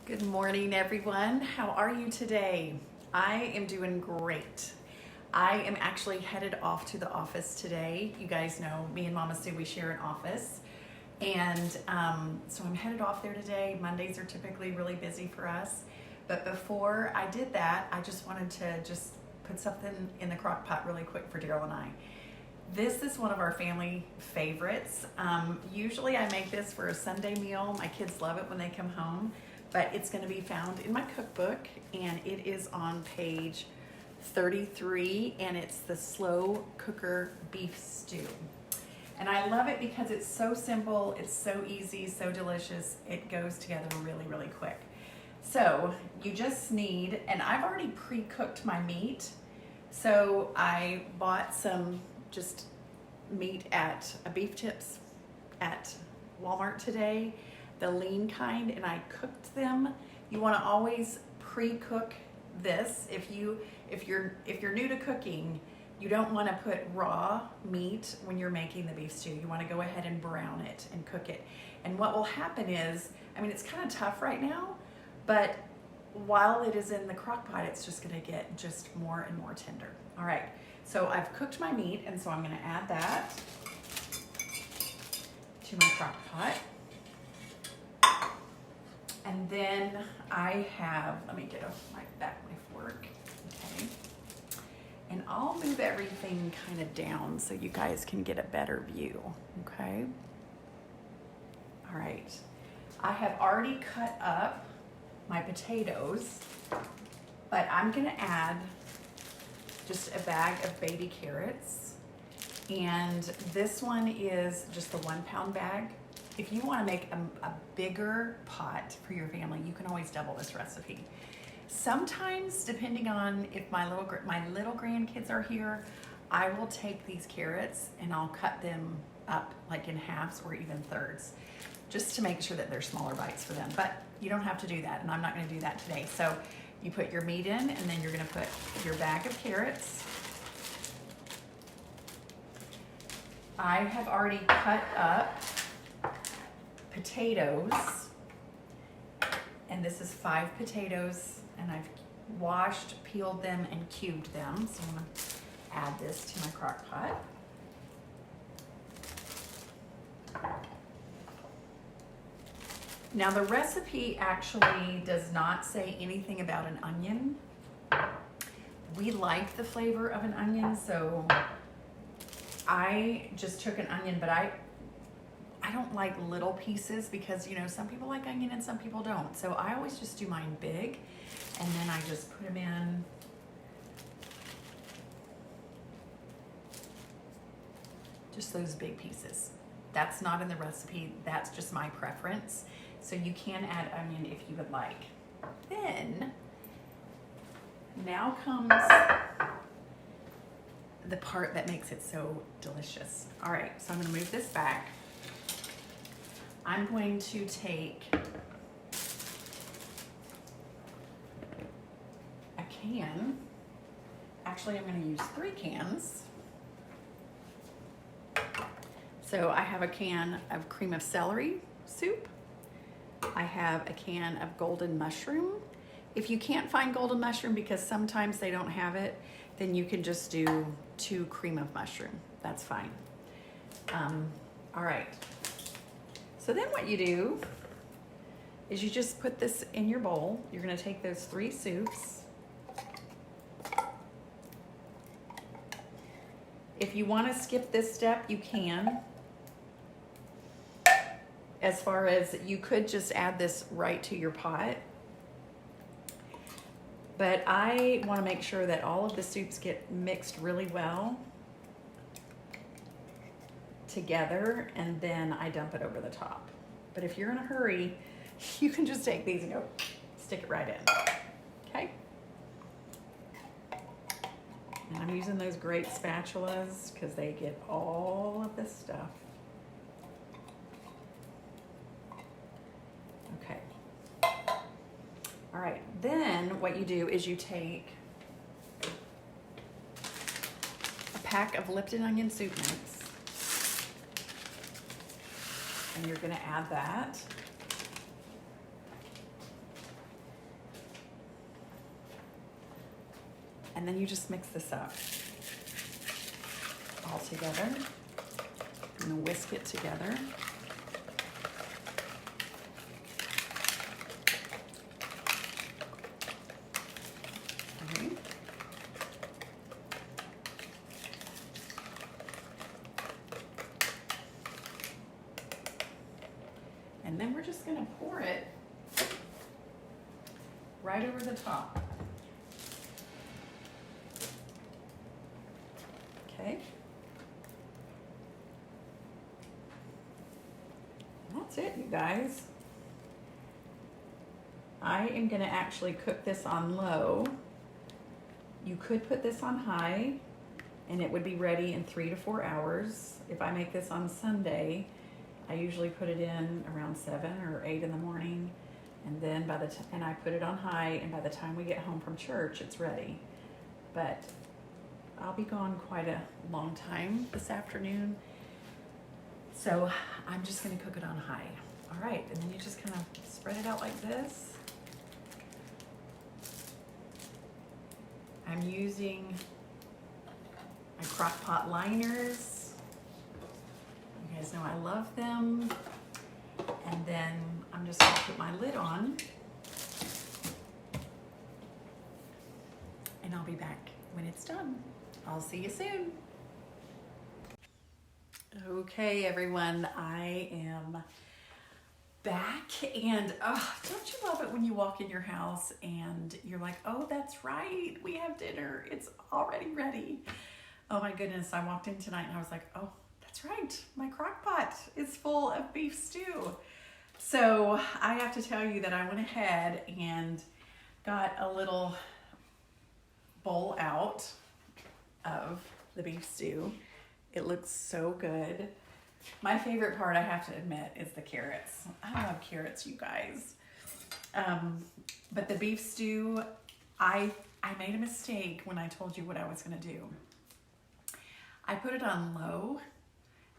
Good morning, everyone. How are you today? I am doing great. I am actually headed off to the office today. You guys know me and Mama Sue, we share an office. And so I'm headed off there today. Mondays are typically really busy for us. But before I did that, I just wanted to put something in the crock pot really quick for Daryl and I. This is one of our family favorites. Usually I make this for a Sunday meal. My kids love it when they come home. But it's going to be found in my cookbook, and it is on page 33, and it's the slow cooker beef stew. And I love it because it's so simple, it's so easy, so delicious. It goes together really, really quick. So you just need, and I've already pre-cooked my meat. So I bought some just meat at Beef Tips at Walmart today, the lean kind, and I cooked them. You want to always pre-cook this. If you're new to cooking, you don't want to put raw meat when you're making the beef stew. You want to go ahead and brown it and cook it. And what will happen is, it's kind of tough right now, but while it is in the crock pot, it's just going to get just more and more tender. All right, so I've cooked my meat, and so I'm going to add that to my crock pot. And then I have, let me get my fork, okay. And I'll move everything kind of down so you guys can get a better view, okay. All right, I have already cut up my potatoes, but I'm gonna add just a bag of baby carrots. And this one is just the 1 pound bag. If you want to make a bigger pot for your family, you can always double this recipe. Sometimes, depending on if my little grandkids are here, I will take these carrots and I'll cut them up like in halves or even thirds, just to make sure that they're smaller bites for them. But you don't have to do that, and I'm not going to do that today. So you put your meat in, and then you're going to put your bag of carrots. I have already cut up potatoes, and this is 5 potatoes, and I've washed, peeled them, and cubed them. So I'm going to add this to my crock pot. Now the recipe actually does not say anything about an onion. We like the flavor of an onion, so I just took an onion, but I don't like little pieces because, some people like onion and some people don't. So I always just do mine big, and then I just put them in. Just those big pieces. That's not in the recipe. That's just my preference. So you can add onion if you would like. Then, now comes the part that makes it so delicious. All right, so I'm gonna move this back. I'm going to take a can. Actually, I'm going to use 3 cans. So I have a can of cream of celery soup. I have a can of golden mushroom. If you can't find golden mushroom because sometimes they don't have it, then you can just do 2 cream of mushroom. That's fine. All right. So then what you do is you just put this in your bowl. You're going to take those 3 soups. If you want to skip this step, you can. As far as you could just add this right to your pot. But I want to make sure that all of the soups get mixed really well together, and then I dump it over the top. But if you're in a hurry, you can just take these and go stick it right in, okay? And I'm using those great spatulas because they get all of this stuff. Okay. All right, then what you do is you take a pack of Lipton onion soup mix, and you're gonna add that. And then you just mix this up all together. I'm gonna whisk it together. Okay. And then we're just gonna pour it right over the top. Okay. That's it, you guys. I am gonna actually cook this on low. You could put this on high and it would be ready in 3 to 4 hours. If I make this on Sunday, I usually put it in around 7 or 8 in the morning, and then and I put it on high, and by the time we get home from church, it's ready. But I'll be gone quite a long time this afternoon, so I'm just gonna cook it on high. All right, and then you just kind of spread it out like this. I'm using my Crockpot liners. You guys know I love them. And then I'm just gonna put my lid on, and I'll be back when it's done. I'll see you soon. Okay, everyone, I am back, and don't you love it when you walk in your house and you're like, oh, that's right, we have dinner, it's already ready. Oh my goodness, I walked in tonight and I was like, oh, that's right, my crock pot is full of beef stew. So I have to tell you that I went ahead and got a little bowl out of the beef stew. It looks so good. My favorite part, I have to admit, is the carrots. I love carrots, you guys. But the beef stew, I made a mistake when I told you what I was gonna do. I put it on low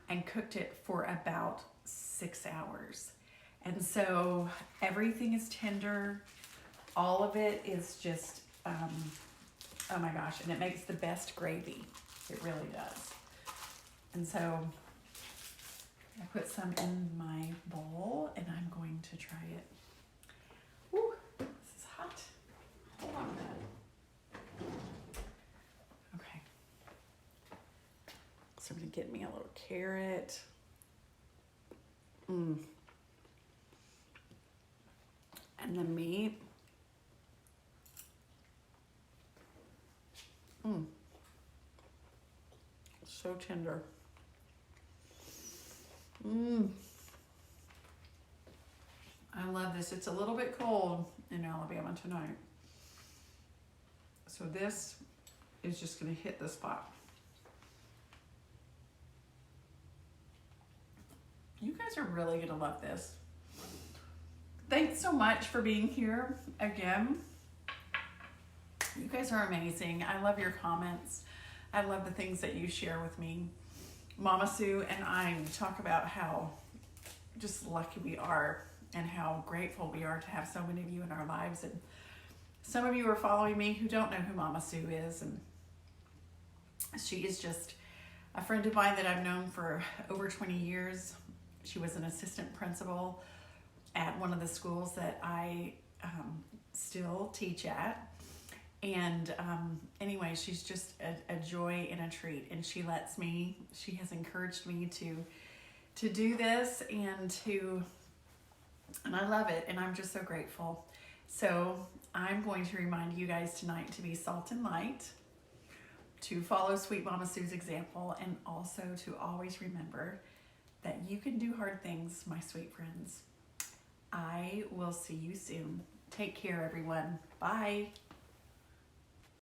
and cooked it for about 6 hours. And so everything is tender. All of it is just, oh my gosh, and it makes the best gravy. It really does. And so I put some in my bowl and I'm going to try it. Ooh, this is hot. Hold on a minute. Okay. So I'm gonna get me a little carrot. And the meat. So tender. I love this. It's a little bit cold in Alabama tonight. So this is just gonna hit the spot. You guys are really gonna love this. Thanks so much for being here again. You guys are amazing. I love your comments. I love the things that you share with me. Mama Sue and I talk about how just lucky we are and how grateful we are to have so many of you in our lives. And some of you are following me who don't know who Mama Sue is. And she is just a friend of mine that I've known for over 20 years. She was an assistant principal at one of the schools that I still teach at. And anyway, she's just a joy and a treat. And she has encouraged me to do this and I love it. And I'm just so grateful. So I'm going to remind you guys tonight to be salt and light, to follow Sweet Mama Sue's example, and also to always remember that you can do hard things, my sweet friends. I will see you soon. Take care, everyone. Bye.